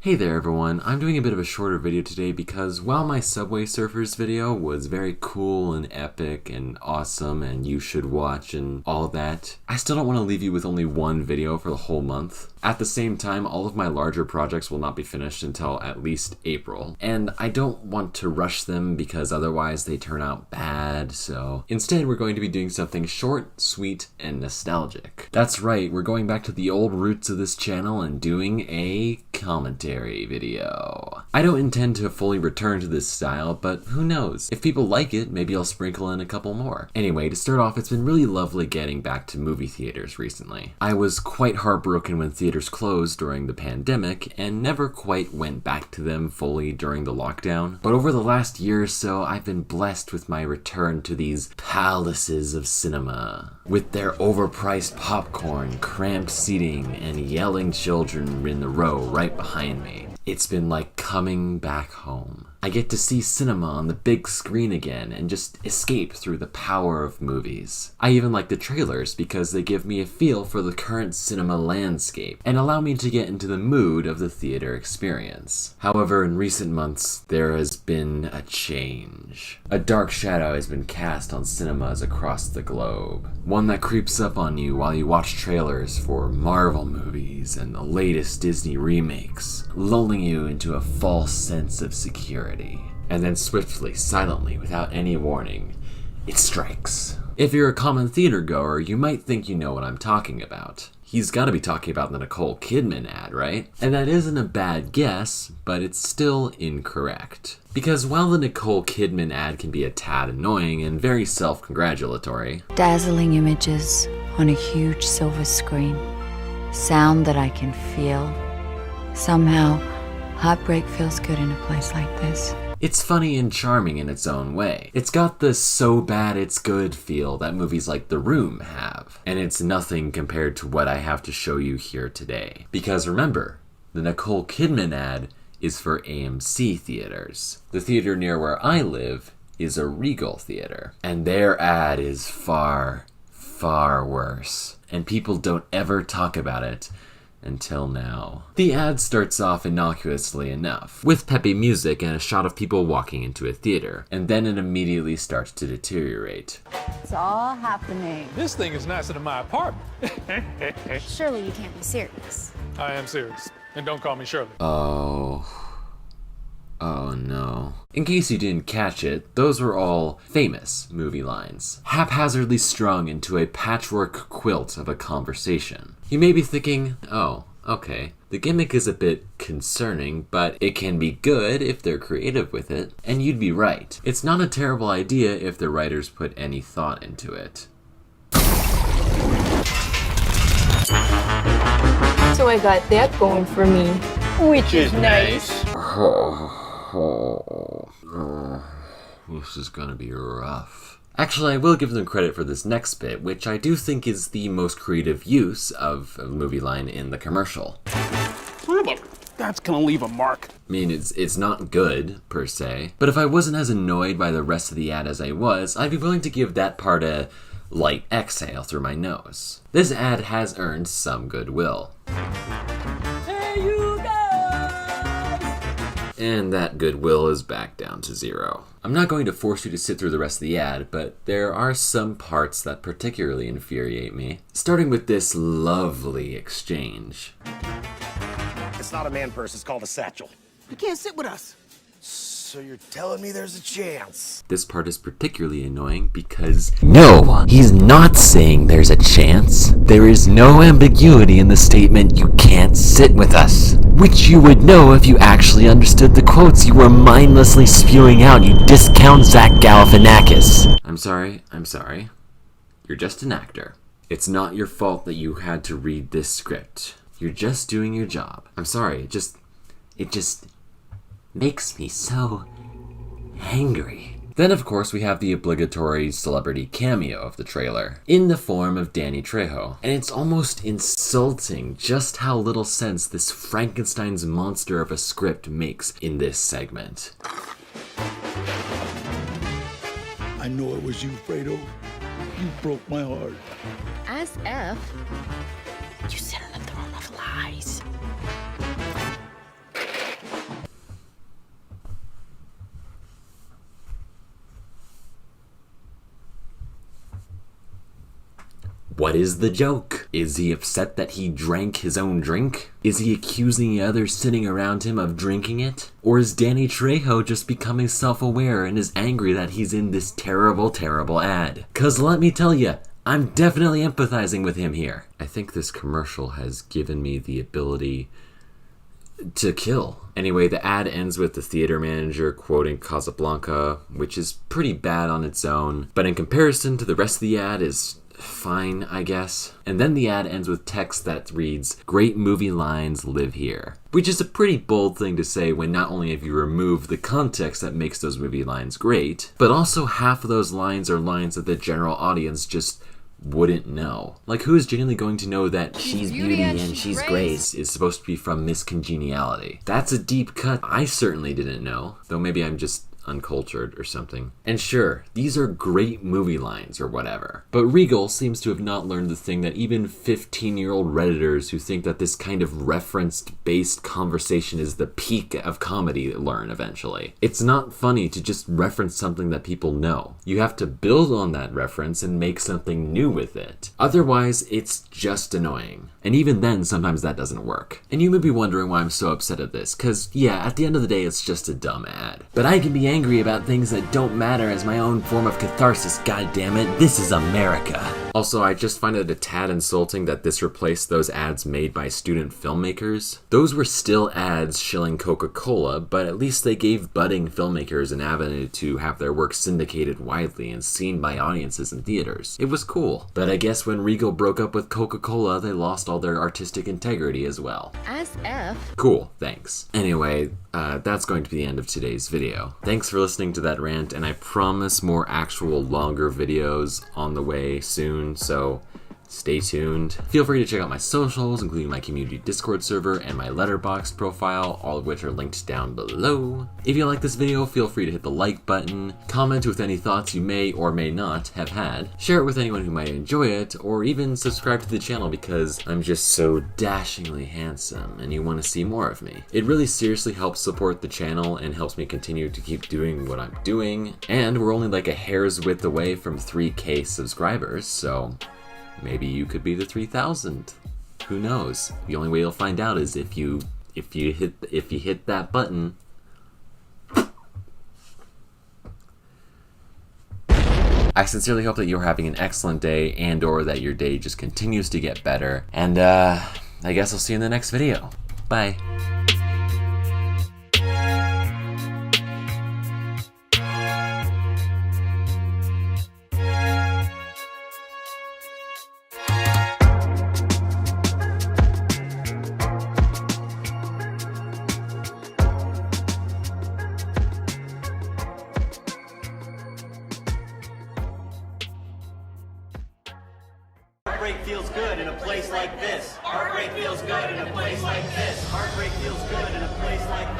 Hey there everyone, I'm doing a bit of a shorter video today because while my Subway Surfers video was very cool and epic and awesome and you should watch and all that, I still don't want to leave you with only one video for the whole month. At the same time, all of my larger projects will not be finished until at least April, and I don't want to rush them because otherwise they turn out bad, so instead we're going to be doing something short, sweet, and nostalgic. That's right, we're going back to the old roots of this channel and doing a commentary video. I don't intend to fully return to this style, but who knows? If people like it, maybe I'll sprinkle in a couple more. Anyway, to start off, it's been really lovely getting back to movie theaters recently. I was quite heartbroken when theaters closed during the pandemic and never quite went back to them fully during the lockdown. But over the last year or so, I've been blessed with my return to these palaces of cinema. With their overpriced popcorn, cramped seating, and yelling children in the row right behind me. It's been like coming back home. I get to see cinema on the big screen again and just escape through the power of movies. I even like the trailers because they give me a feel for the current cinema landscape and allow me to get into the mood of the theater experience. However, in recent months, there has been a change. A dark shadow has been cast on cinemas across the globe. One that creeps up on you while you watch trailers for Marvel movies and the latest Disney remakes, lulling you into a false sense of security. And then swiftly, silently, without any warning, it strikes. If you're a common theater goer, you might think you know what I'm talking about. He's gotta be talking about the Nicole Kidman ad, right? And that isn't a bad guess, but it's still incorrect. Because while the Nicole Kidman ad can be a tad annoying and very self-congratulatory, dazzling images on a huge silver screen, sound that I can feel, somehow heartbreak feels good in a place like this. it's funny and charming in its own way. It's got the so bad it's good feel that movies like The Room have, and it's nothing compared to what I have to show you here today. Because remember, the Nicole Kidman ad is for AMC theaters. The theater near where I live is a Regal theater, and their ad is far, far worse, and people don't ever talk about it until now. The ad starts off innocuously enough, with peppy music and a shot of people walking into a theater, and then it immediately starts to deteriorate. It's all happening. This thing is nicer than my apartment. Surely you can't be serious. I am serious. And don't call me Shirley. Oh no. In case you didn't catch it, those were all famous movie lines, haphazardly strung into a patchwork quilt of a conversation. You may be thinking, oh, okay, the gimmick is a bit concerning, but it can be good if they're creative with it. And you'd be right. It's not a terrible idea if the writers put any thought into it. So I got that going for me, which is nice. This is gonna be rough. Actually, I will give them credit for this next bit, which I do think is the most creative use of a movie line in the commercial. That's gonna leave a mark. I mean, it's not good, per se, but if I wasn't as annoyed by the rest of the ad as I was, I'd be willing to give that part a light exhale through my nose. This ad has earned some goodwill. And that goodwill is back down to zero. I'm not going to force you to sit through the rest of the ad, but there are some parts that particularly infuriate me. Starting with this lovely exchange. It's not a man purse, it's called a satchel. You can't sit with us. So you're telling me there's a chance? This part is particularly annoying because no, he's not saying there's a chance. There is no ambiguity in the statement, "You can't sit with us," which you would know if you actually understood the quotes you were mindlessly spewing out, you discount Zach Galifianakis. I'm sorry. You're just an actor. It's not your fault that you had to read this script. You're just doing your job. I'm sorry, it just makes me so angry. Then of course we have the obligatory celebrity cameo of the trailer, in the form of Danny Trejo. And it's almost insulting just how little sense this Frankenstein's monster of a script makes in this segment. I know it was you, Fredo. You broke my heart. As F, you said enough of lies. What is the joke? Is he upset that he drank his own drink? Is he accusing the others sitting around him of drinking it? Or is Danny Trejo just becoming self-aware and is angry that he's in this terrible, terrible ad? 'Cause let me tell you, I'm definitely empathizing with him here. I think this commercial has given me the ability to kill. Anyway, the ad ends with the theater manager quoting Casablanca, which is pretty bad on its own, but in comparison to the rest of the ad is fine, I guess. And then the ad ends with text that reads, "Great movie lines live here," which is a pretty bold thing to say when not only have you removed the context that makes those movie lines great, but also half of those lines are lines that the general audience just wouldn't know. Like, who is genuinely going to know that she's beauty and she's grace is supposed to be from Miss Congeniality? That's a deep cut I certainly didn't know, though maybe I'm just uncultured or something. And sure, these are great movie lines or whatever, but Regal seems to have not learned the thing that even 15-year-old Redditors who think that this kind of reference-based conversation is the peak of comedy learn eventually. It's not funny to just reference something that people know. You have to build on that reference and make something new with it. Otherwise, it's just annoying. And even then, sometimes that doesn't work. And you may be wondering why I'm so upset at this, cause yeah, at the end of the day, it's just a dumb ad. But I can be angry about things that don't matter as my own form of catharsis, goddammit. This is America. Also, I just find it a tad insulting that this replaced those ads made by student filmmakers. Those were still ads shilling Coca-Cola, but at least they gave budding filmmakers an avenue to have their work syndicated widely and seen by audiences in theaters. It was cool. But I guess when Regal broke up with Coca-Cola, they lost all their artistic integrity as well. As F. Cool, thanks. Anyway, that's going to be the end of today's video. Thanks for listening to that rant, and I promise more actual longer videos on the way soon, so stay tuned. Feel free to check out my socials, including my community Discord server and my Letterboxd profile, all of which are linked down below. If you like this video, feel free to hit the like button, comment with any thoughts you may or may not have had, share it with anyone who might enjoy it, or even subscribe to the channel because I'm just so dashingly handsome and you want to see more of me. It really seriously helps support the channel and helps me continue to keep doing what I'm doing, and we're only like a hair's width away from 3K subscribers, so maybe you could be the 3,000th. Who knows? The only way you'll find out is if you hit that button. I sincerely hope that you're having an excellent day and or that your day just continues to get better. And I guess I'll see you in the next video. Bye. Heartbreak feels good in a place like this. Heartbreak feels good in a place like this. Heartbreak feels good in a place like this.